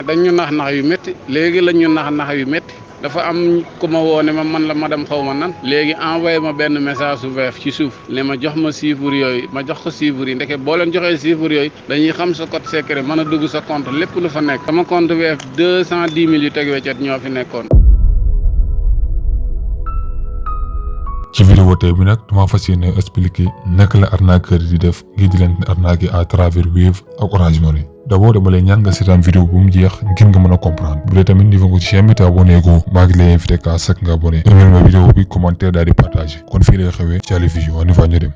dañ ñu nax yu métti léegi lañ ñu nax yu métti dafa am ku ma woo ne ma man la madame xaw ma nan léegi envoyé ma benn message su vert ci suuf ne ma jox ma chiffre yooyu ma jox ko chiffre yi ndeke boo leen joxee chiffre yooyu dañuy xam sa code secret mën a dugg sa compte lépp lu fa nekk sama compte weef 210 000 yu teg weccet ñoo fi nekkoon. ci vidéo tey bi nag dama fas yéene expliquer naka la arnaqueur di def ngir di leen arnaquer à travers Wave ak Orange Money. d'abord dama lay ñaan nga seetaan vidéo bu mu jeex ngir nga mën a comprendre bu dee tamit niveau ko ci chaîne bi te abonné ko maa ngi lay invité ka sak nga abonné aimé ma vidéo bi commentaire daal di partager kon fii lay xewee ci Ali Vision on y va ñu dem.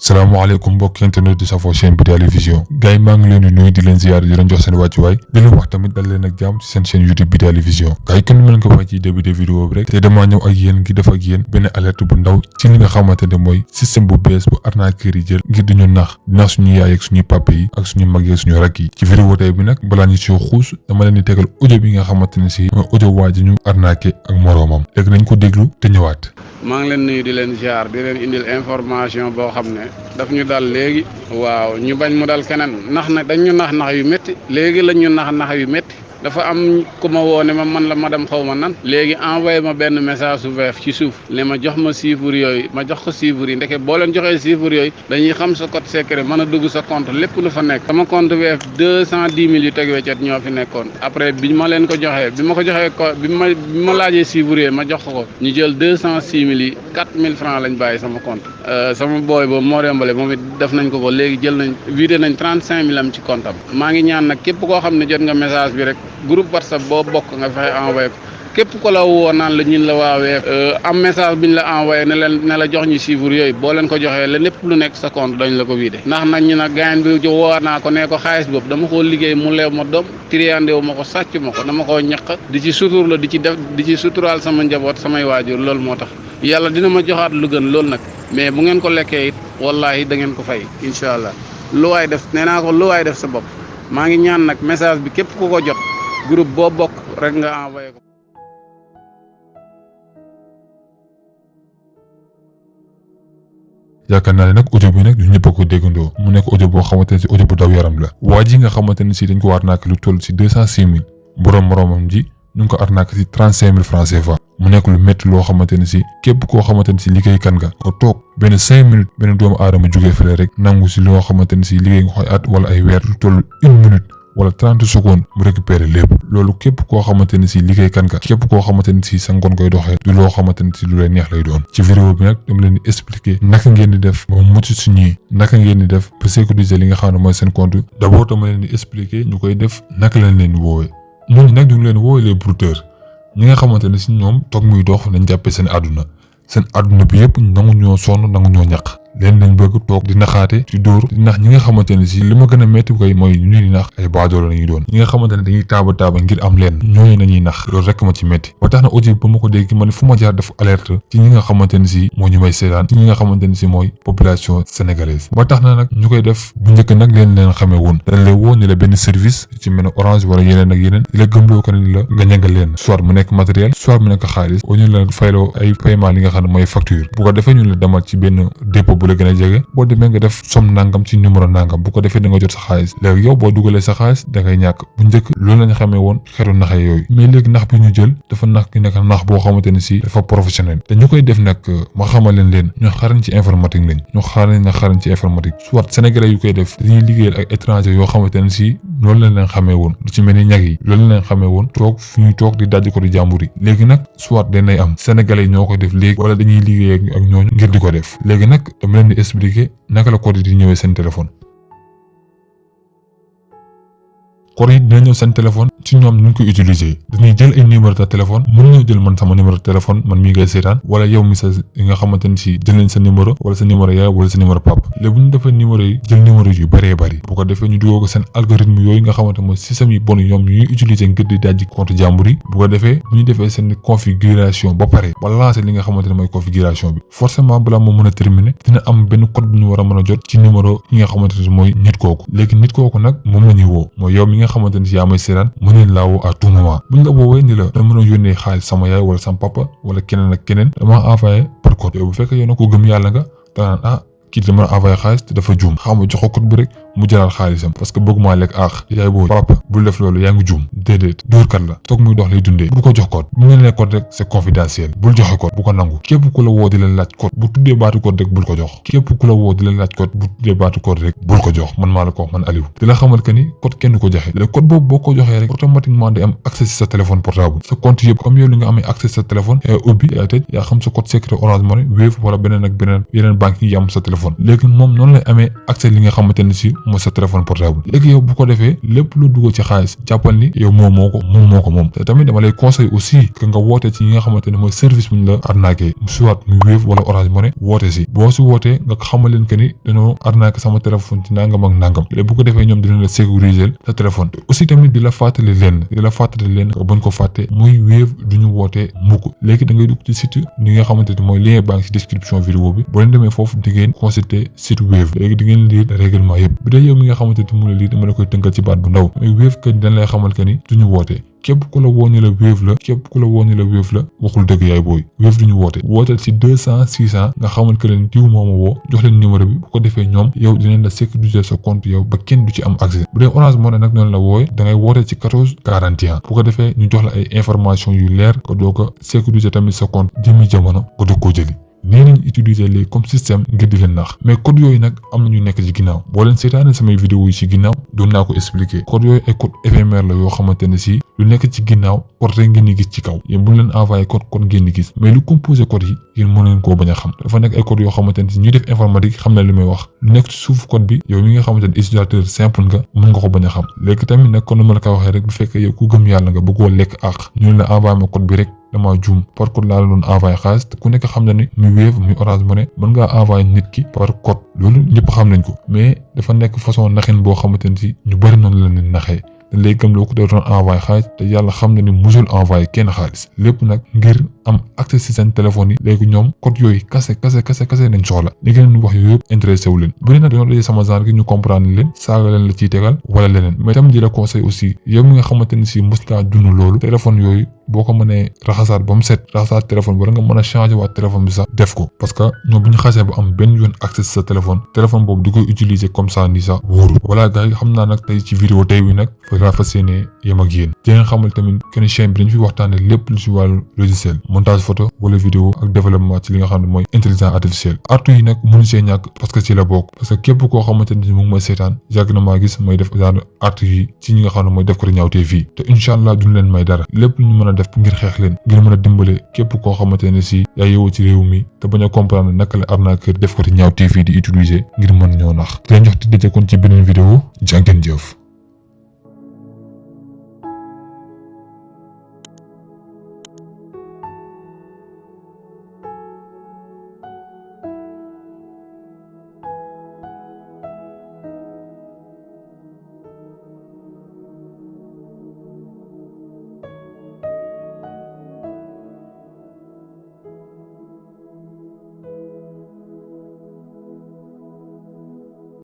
salaamaaleykum mbokk internet di safoo chaîne bi di Ali Vision gars yi maa ngi leen di nuyu di leen ziyaar di leen jox seen wàccuwaay di leen wax tamit dal leen ak jàmm ci seen chaîne YouTube bi di Ali Vision gars yi kenn mën ko wax ci début de vidéo bi rek te damaa ñëw ak yéen ngi def ak yéen benn alerte bu ndaw ci li nga xamante ne mooy système bu bees bu arnaqueur yi jël ngir di ñu nax suñu yaay ak suñu papa yi ak suñu mag yi ak suñu rakk yi ci vidéo tey bi nag balaa ñu ci xuus dama leen di tegal audio bi nga xamante ne si mooy audio waa ji ñu arnaqué ak moroomam léegi nañ ko déglu te ñëwaat. maa ngi leen nuyu di leen ziar di leen indil information boo xam ne daf ñu dal léegi waaw ñu bañ mu dal keneen dañ ñu nax yu métti léegi lañ ñu nax yu métti dafa am ku ma woo ne ma man la madame xaw ma nan léegi envoyé ma benn message su vert ci suuf ne ma jox ma chiffre yooyu ma jox ko chiffre yi ndeke boo leen joxee chiffre yooyu dañuy xam sa code secret mën a dugg sa compte lépp lu fa nekk sama compte weef 210 000 yu teg weccet ñoo fi nekkoon après bi ma leen ko joxee bi ma laajee chiffre yooyu ma jox ko ñu jël 206 000 yi 4 000 francs lañ bàyyi sama compte sama booy boobu moo dembale moom it def nañ ko léegi jël nañ vidé nañ 35 000 am ci compte am maa ngi ñaan nag képp koo xam ne jot nga message bi rek groupe WhatsApp boo bokk nga fexe envoyé ko képp ko la woo naan la ñun la waawee am message bi ñu la envoyé ne la jox ñu chiffre yooyu boo leen ko joxee la lépp lu nekk sa compte dañ la ko vidé ndax nag ñu nag gaañ bi woo naa ko ne ko xaalis boobu dama koo liggéey mu leew ma doom triandé wu ma ko sàcc ma ko dama koo ñaq di ci sutur la di ci suturaal sama njaboot samay waajur loolu moo tax yàlla dina ma joxaat lu gën loolu nag mais bu ngeen ko lekkee it wallahi da ngeen ko fay incha allah lu waay def nee naa ko lu waay def sa bopp maa ngi ñaan nag message bi képp ku ko jot groupe boo bokk rek nga envoyé ko. yaakaar naa ne nag audio bi nag ñu ñëpp a ko déggandoo mu nekk audio boo xamante ne si audio bu daw yaram la waa ji nga xamante ne si dañ ko arnaqué lu toll si 206 000 borom moroomam ji ñu ngi ko arnaqué si 35 000 francs CFA mu nekk lu métti loo xamante ne si képp koo xamante ne si liggéeykat nga nga toog benn 5 minutes benn doomu aadama jógee fële rek nangu si loo xamante ne si liggéey nga koy at wala ay weer lu toll 1 minute wala 30 secondes mu récupérer lépp loolu képp koo xamante ne si liggéeykat nga képp koo xamante ne si sa ngoon koy doxee du loo xamante ne si lu lay neex lay doon ci vidéo bi nag dama leen di expliquer naka ngeen di def ba mucc si ñii naka ngeen di def ba sécuriser li nga xam ne mooy seen compte d'abord dama leen di expliquer ñu koy def naka lañ leen di woowee ñooñu nag ñu leen woowee les brouteurs ñi nga xamante ne si ñoom toog muy dox nañ jàppee seen àdduna bi yëpp nangu ñoo sonn nangu ñoo ñaq leen lañ bëgg toog di naxaate di dóor di nax ñi nga xamante ne si li ma gën a métti koy mooy ñu di nax ay baadoolo lañuy doon ñi nga xamante ne dañuy taaba ngir am leen ñooñu nañuy nax loolu rek ma ci métti ba tax na audio ba ma ko dégg ma ne fu ma jaar def alerte ci ñi nga xamante ne si moo ñu may seetaan ci ñi nga xamante ne si mooy population sénégalaise ba tax na nag ñu koy def bu njëkk nag leen xamee woon dañ lay woo ni la benn service ci mel ne Orange wala yeneen ak yeneen di la gëmloo ko ne la nga ñangal leen soit mu nekk matériel soit mu nekk xaalis o ñu la fayloo ay paiement li nga xam ne mooy facture bu ko defee ñu la demal ci benn dépôt bu la gën a jege boo demee nga def somme nangam ci numéro nangam bu ko defee da nga jot sa xaalis léegi yow boo dugalee sa xaalis da ngay ñàkk bu njëkk loolu lañ xamee woon xeetu naxe yooyu mais léegi nax bi ñu jël dafa nekk nax boo xamante ne si dafa professionnel te ñu koy def nag ma xamal leen ñu xarañ ci informatique lañ ñu xarañ ci informatique soit sénégalais yu koy def dañuy liggéeyal ak étranger yoo xamante ne si loolu lañ leen xamee woon lu ci mel ni ñag yi loolu lañ leen xamee woon toog fi ñuy toog di dajj ko di jàmbur yi léegi nag soit danay am sénégalais ñoo koy def léegi wala dañuy liggéey ak ñooñu ngir di ko def léegi nag dama leen di expliquer naka la code di ñëwee seen téléphone code yi dina ñëw seen téléphone ci ñoom ñu koy utiliser dañuy jël ay numéro de téléphone mën nañu jël man sama numéro de téléphone man mii ngay seetaan wala yow mi sa yi nga xamante ni si jël nañ sa numéro wala sa numéro yaay wala sa numéro papa léegi bu ñu defee numéro yi jël numéro yu bëree bëri bu ko defee ñu dugal ko seen algorithme yooyu nga xamante mooy système yi bon ñoom ñuy utiliser ngir di dajji compte jàmbur yi bu ko defee bu ñu defee seen configuration ba pare ba lancer li nga xamante ne mooy configuration bi forcément balaa moo mën a terminer dina am benn code bu ñu war a mën a jot ci numéro yi nga xamante ne mooy nit kooku léegi nit kooku nag moom la ñuy woo mooy yow mi nga xamante ne si yaa may seetaan mën leen laa woo à tout moment bu ñu la woowee ni la dama mën a yónnee xaalis sama yaay wala sama papa wala keneen ak keneen dama envoyé par code yow bu fekkee yow na ko gëm yàlla nga danaan kii dama envoyé xaalis te dafa juum xam nga jox ko code bi rek mu jëlaat xaalisam parce que bëgg maa lekk yaay booy papa bul def loolu yaa ngi juum déedéet dóorkat la toog muy dox lay dundee bu ko jox code bu ñu nee code rek c'est confidentiel bul joxe code bu ko nangu képp ku la woo di la laaj code bu tuddee baatu code rek bul ko jox képp ku la woo di la laaj code bu tuddee baatu code rek bul ko jox man maa la ko wax man Aliou di la xamal que ni code kenn du ko joxe le code boobu boo ko joxee rek automatiquement day am accès ci sa téléphone portable sa compte yëpp comme yow li nga amee accès sa téléphone yaa ubbi yaa tëj yaa xam sa code secret Orange Money Wave wala beneen ak beneen yeneen banque yi am sa téléphone léegi moom noonu lay amee accès li nga xamante ne si mooy sa téléphone portable léegi yow bu ko defee lépp lu dugal ci xaalis jàppal ni yow moom moo ko moom te tamit dama lay conseil aussi que nga woote ci ñi nga xamante ne mooy service bu ñu la arnaqué soit muy Wave wala Orange Money woote si boo si wootee nga xamal leen que ni dañoo arnaqué sama téléphone ci nangam ak nangam léegi bu ko defee ñoom dinañ la sécuriser sa téléphone te aussi tamit di la fàttali leen nga bañ ko fàtte muy Wave du ñu wootee mukk léegi da ngay dugg ci site ni nga xamante ne mooy lien baa ngi si description vidéo bi boo leen demee foofu di ngeen consulter site Wave léegi di ngeen lire règlement yëpp bu dee yow mi nga xamante ne mu ne lii dama la koy tënkal ci baat bu ndaw mais Wave que dañ lay xamal que ni du ñu woote képp ku la woo ni la Wave la képp ku la woo ni la Wave la waxul dëgg yaay booy Wave du ñu woote wooteel ci 200 600 nga xamal que leen diw moo ma woo jox leen numéro bi bu ko defee ñoom yow dinañ la sécuriser sa compte yow ba kenn du ci am accès bu dee Orange Money nag noonu la wooye da ngay wooteel ci 14 41 bu ko defee ñu jox la ay information yu leer ko doo ko sécuriser tamit sa compte jëmi jamono ko doo koo jëli nii nañ utiliser léegi comme système ngir di leen nax mais code yooyu nag am na ñu nekk ci ginnaaw boo leen seetaanee samay vidéo yi ci ginnaaw doon naa ko expliquer code yooyu ay code éphémère la yoo xamante ne si lu nekk ci ginnaaw code rek ngeen di gis ci kaw yéen bu ñu leen envoyé code ngeen di gis mais lu composé code yi yéen mën leen koo bañ a xam dafa nekk ay code yoo xamante ne si ñuy def informatique xam na li may wax lu nekk ci suuf code bi yow mi nga xamante ne utilisateur simple nga mën nga ko bañ a xam léegi tamit nag kon ma la ko waxee rek bu fekkee yow ku gëm yàlla nga bëggoo lekk ñu la envoyé ma code bi rek dama juum par code laa la doon envoyé xaalis te ku nekk xam na ni muy Wave muy Orange Money mën ngaa envoyé nit ki par code loolu ñëpp xam nañ ko mais dafa nekk façon naxin boo xamante ne si ñu bëri noonu la leen naxee te léegi gëm loo ko doon envoyé xaalis te yàlla xam na ni musul envoyé kenn xaalis lépp nag ngir am accès si seen téléphone yi léegi ñoom code yooyu kase nañ soxla léegi leen wax yooyu yëpp intéressé wu leen bu dee nag dañoo dajee sama genre gi ñu comprendre leen saaga leen la ciy tegal wala leneen mais tam di la conseil aussi yow mi nga xamante ne si mos ngaa dund loolu téléphone yooyu boo ko mënee raxasaat ba mu set raxasaat téléphone ba nga mën a changer waat téléphone bi sax def ko parce que ñoom bu ñu xasee ba am benn yoon accès si sa téléphone boobu di koy utiliser comme ça ni sax wóorul voilà gars yi xam naa nag tey ci vidéo tey bi nag fa fas yéene yem ak yéen di ngeen xamal tamit kenn chaîne bi dañu fi waxtaane lépp lu ci wàllu logiciel montage photo wala vidéo ak développement ci li nga xam ne mooy intelligence artificielle artu yi nag mënu see ñàkk parce que ci la bokk parce que képp koo xamante ne mu ngi may seetaan yàgg na maa gis may def genre artu yi ci ñi nga xam ne mooy def ko ñaawtee fii te incha allah duñ leen may dara lépp lu ñu mën a def ngir xeex leen ngir mën a dimbale képp koo xamante ne si yaa yeewoo ci réew mi te bañ a comprendre naka la arnaqueur def ko ñaawtee fii di utiliser ngir mën ñoo nax di leen jox di daje kon ci beneen vidéo jàngeen jëf